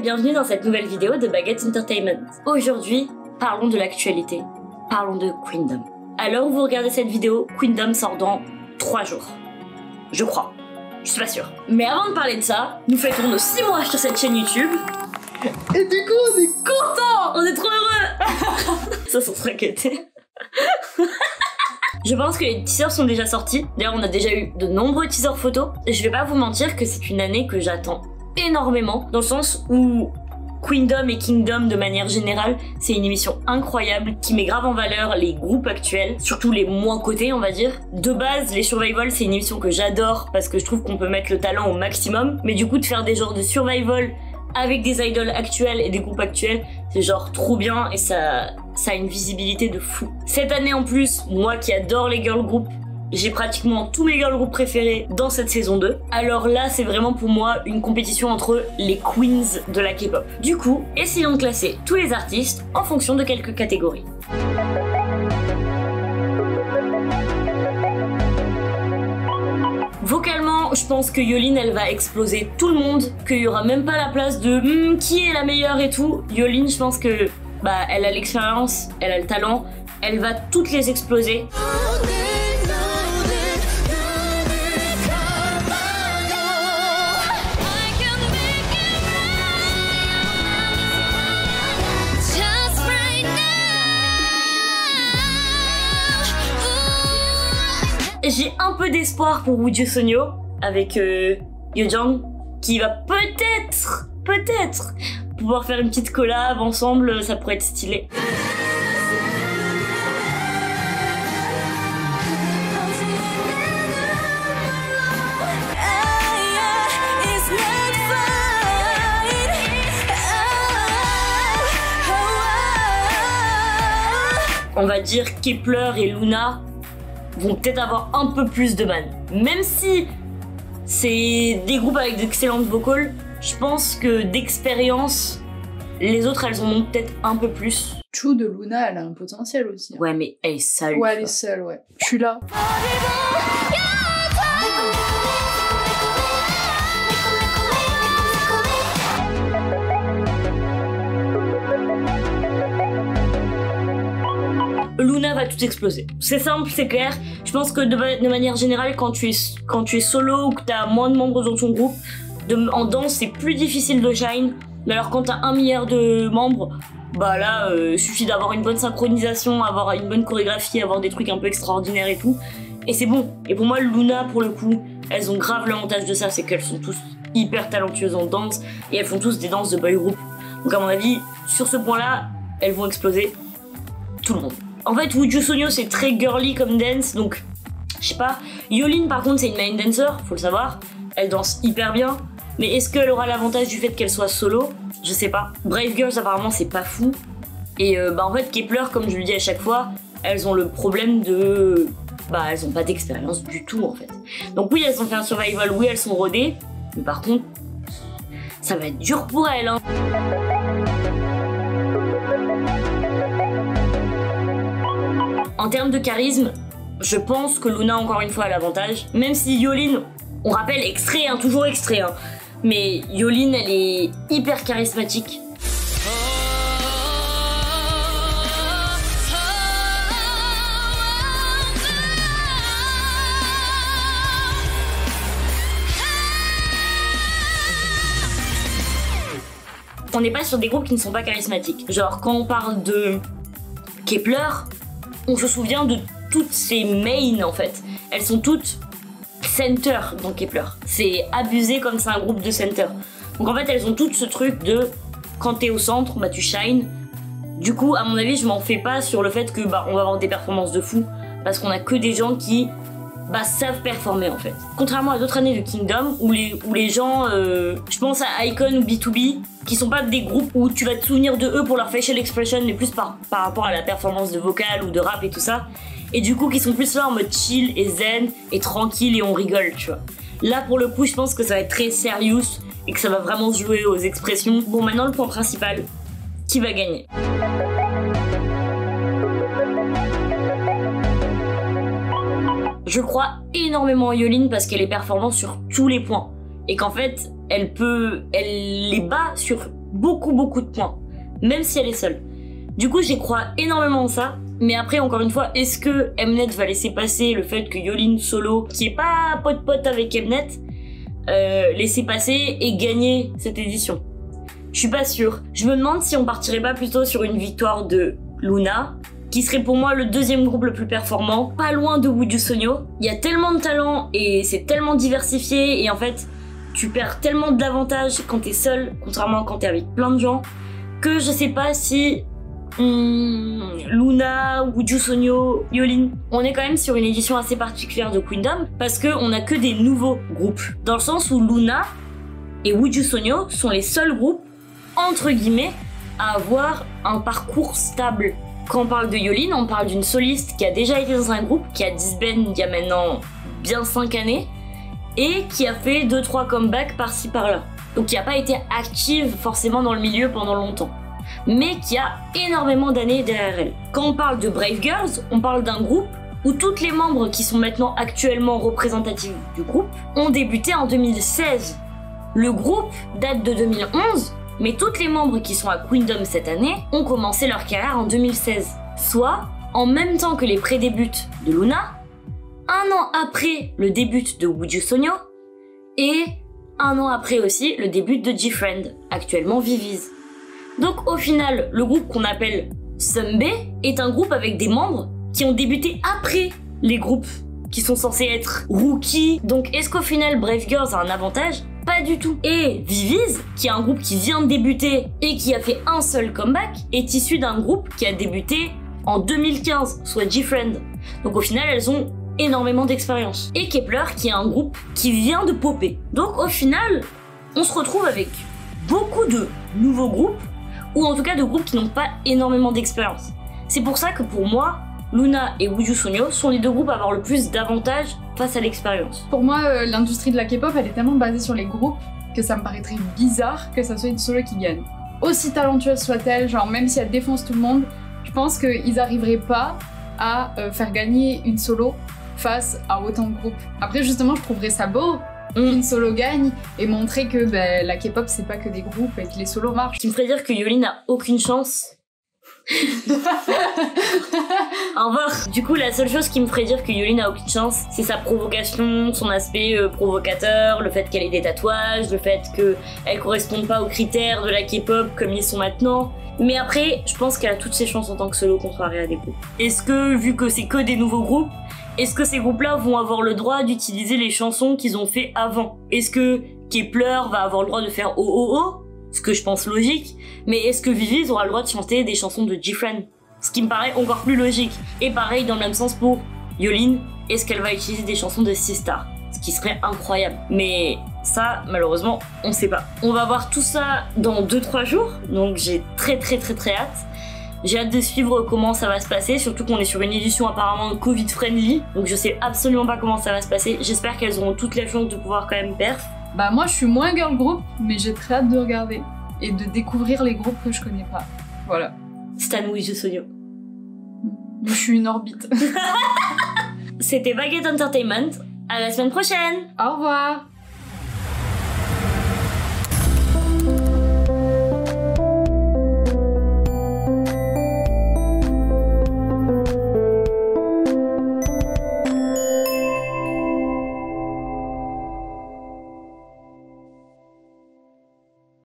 bienvenue dans cette nouvelle vidéo de Baguette Entertainment. Aujourd'hui, parlons de l'actualité, parlons de Queendom. À l'heure où vous regardez cette vidéo, Queendom sort dans 3 jours. Je crois. Je suis pas sûre. Mais avant de parler de ça, nous fêtons nos 6 mois sur cette chaîne YouTube. Et du coup, on est contents. On est trop heureux. Ça serait quitté. Je pense que les teasers sont déjà sortis. D'ailleurs, on a déjà eu de nombreux teasers photos. Et je vais pas vous mentir que c'est une année que j'attends énormément, dans le sens où Queendom et Kingdom de manière générale, c'est une émission incroyable qui met grave en valeur les groupes actuels, surtout les moins cotés on va dire. De base, les Survival c'est une émission que j'adore parce que je trouve qu'on peut mettre le talent au maximum, mais du coup de faire des genres de Survival avec des idoles actuels et des groupes actuels, c'est genre trop bien et ça a une visibilité de fou. Cette année en plus, moi qui adore les girl groups, j'ai pratiquement tous mes girl groups préférés dans cette saison 2. Alors là, c'est vraiment pour moi une compétition entre les queens de la K-pop. Du coup, essayons de classer tous les artistes en fonction de quelques catégories. Vocalement, je pense que Yolin, elle va exploser tout le monde, qu'il y aura même pas la place de qui est la meilleure et tout. Yolin, je pense que elle a l'expérience, elle a le talent, elle va toutes les exploser. J'ai un peu d'espoir pour Woo Sonyo avec Yeojang qui va peut-être pouvoir faire une petite collab ensemble, ça pourrait être stylé. On va dire Kep1er et Luna vont peut-être avoir un peu plus de man. Même si c'est des groupes avec d'excellentes vocals, je pense que d'expérience, les autres elles en ont peut-être un peu plus. Chou de Luna, elle a un potentiel aussi. Ouais, mais elle est seule. Ouais, elle est seule, ouais. Je suis là. Luna va tout exploser. C'est simple, c'est clair. Je pense que de manière générale, quand tu es solo ou que t'as moins de membres dans ton groupe, en danse c'est plus difficile de shine. Mais alors quand t'as 1 milliard de membres, suffit d'avoir une bonne synchronisation, avoir une bonne chorégraphie, avoir des trucs un peu extraordinaires et tout. Et c'est bon. Et pour moi, Luna, pour le coup, elles ont grave l'avantage de ça, c'est qu'elles sont tous hyper talentueuses en danse et elles font tous des danses de boy group. Donc à mon avis, sur ce point-là, elles vont exploser tout le monde. En fait, Woo Sonyo c'est très girly comme dance, donc je sais pas. Yolin par contre c'est une main dancer, faut le savoir. Elle danse hyper bien, mais est-ce qu'elle aura l'avantage du fait qu'elle soit solo? Je sais pas. Brave Girls apparemment c'est pas fou. Et en fait Kep1er, comme je le dis à chaque fois, elles ont le problème de... elles ont pas d'expérience du tout en fait. Donc oui, elles ont fait un survival, oui elles sont rodées, mais par contre, ça va être dur pour elles hein. En termes de charisme, je pense que Luna encore une fois a l'avantage. Même si Yolin, on rappelle extrait, hein, toujours extrait, hein, mais Yolin elle est hyper charismatique. On n'est pas sur des groupes qui ne sont pas charismatiques. Genre quand on parle de Kep1er, on se souvient de toutes ces mains en fait. Elles sont toutes center dans Kep1er. C'est abusé comme c'est un groupe de center. Donc en fait elles ont toutes ce truc de quand t'es au centre, tu shine. Du coup à mon avis je m'en fais pas sur le fait que on va avoir des performances de fou. Parce qu'on a que des gens qui savent performer en fait. Contrairement à d'autres années de Kingdom où les gens, je pense à Icon ou B2B, qui sont pas des groupes où tu vas te souvenir de eux pour leur facial expression, mais plus par rapport à la performance de vocal ou de rap et tout ça. Et du coup qui sont plus là en mode chill et zen et tranquille et on rigole, tu vois. Là pour le coup je pense que ça va être très serious et que ça va vraiment se jouer aux expressions. Bon maintenant le point principal, qui va gagner? Je crois énormément en Yolin parce qu'elle est performante sur tous les points. Et qu'en fait, elle les bat sur beaucoup de points, même si elle est seule. Du coup, j'y crois énormément en ça. Mais après, encore une fois, est-ce que Mnet va laisser passer le fait que Yolin solo, qui est pas pote avec Mnet, laisser passer et gagner cette édition? Je suis pas sûre. Je me demande si on partirait pas plutôt sur une victoire de Luna, qui serait pour moi le deuxième groupe le plus performant, pas loin de Woju Sonyo. Il y a tellement de talent et c'est tellement diversifié, et en fait, tu perds tellement d'avantages quand t'es seul, contrairement à quand t'es avec plein de gens, que je sais pas si Luna, Woju Sonyo, Yolin. On est quand même sur une édition assez particulière de Queendom parce qu'on a que des nouveaux groupes. Dans le sens où Luna et Woju Sonyo sont les seuls groupes, entre guillemets, à avoir un parcours stable. Quand on parle de Yolin, on parle d'une soliste qui a déjà été dans un groupe, qui a disband il y a maintenant bien 5 années, et qui a fait 2-3 comebacks par-ci par-là. Donc qui n'a pas été active forcément dans le milieu pendant longtemps, mais qui a énormément d'années derrière elle. Quand on parle de Brave Girls, on parle d'un groupe où toutes les membres qui sont maintenant actuellement représentatifs du groupe ont débuté en 2016. Le groupe date de 2011, mais toutes les membres qui sont à Queendom cette année ont commencé leur carrière en 2016. Soit en même temps que les pré-débuts de Luna, un an après le début de Woju Sonyo, et un an après aussi le début de G-Friend, actuellement Viviz. Donc au final, le groupe qu'on appelle Sunbae est un groupe avec des membres qui ont débuté après les groupes qui sont censés être rookies. Donc est-ce qu'au final Brave Girls a un avantage? Pas du tout. Et Viviz, qui est un groupe qui vient de débuter et qui a fait un seul comeback, est issu d'un groupe qui a débuté en 2015, soit G-Friend. Donc au final, elles ont énormément d'expérience. Et Kep1er, qui est un groupe qui vient de popper. Donc au final, on se retrouve avec beaucoup de nouveaux groupes, ou en tout cas de groupes qui n'ont pas énormément d'expérience. C'est pour ça que pour moi, Luna et Woju Sonyo sont les deux groupes à avoir le plus d'avantages face à l'expérience. Pour moi, l'industrie de la K-pop, elle est tellement basée sur les groupes que ça me paraîtrait bizarre que ça soit une solo qui gagne. Aussi talentueuse soit-elle, genre même si elle défonce tout le monde, je pense qu'ils arriveraient pas à faire gagner une solo face à autant de groupes. Après justement, je trouverais ça beau qu'une solo gagne et montrer que la K-pop c'est pas que des groupes et que les solos marchent. Tu me ferais dire que Yolin n'a aucune chance? Au revoir. Du coup, la seule chose qui me ferait dire que Yolin a aucune chance, c'est sa provocation, son aspect provocateur, le fait qu'elle ait des tatouages, le fait qu'elle corresponde pas aux critères de la K-pop comme ils sont maintenant. Mais après, je pense qu'elle a toutes ses chances en tant que solo comparée à des groupes. Est-ce que, vu que c'est que des nouveaux groupes, est-ce que ces groupes-là vont avoir le droit d'utiliser les chansons qu'ils ont fait avant? Est-ce que Kep1er va avoir le droit de faire Oh Oh Oh? Ce que je pense logique. Mais est-ce que Viviz aura le droit de chanter des chansons de G-Friend? Ce qui me paraît encore plus logique. Et pareil dans le même sens pour Yolin, est-ce qu'elle va utiliser des chansons de Sistar? Ce qui serait incroyable. Mais ça, malheureusement, on sait pas. On va voir tout ça dans 2-3 jours, donc j'ai très hâte. J'ai hâte de suivre comment ça va se passer, surtout qu'on est sur une édition apparemment Covid-friendly, donc je sais absolument pas comment ça va se passer. J'espère qu'elles auront toutes les chances de pouvoir quand même perf. Bah moi je suis moins girl group, mais j'ai très hâte de regarder et de découvrir les groupes que je connais pas. Voilà. Stan Woju Sonyo. Je suis une orbite. C'était Baguette Entertainment. À la semaine prochaine. Au revoir.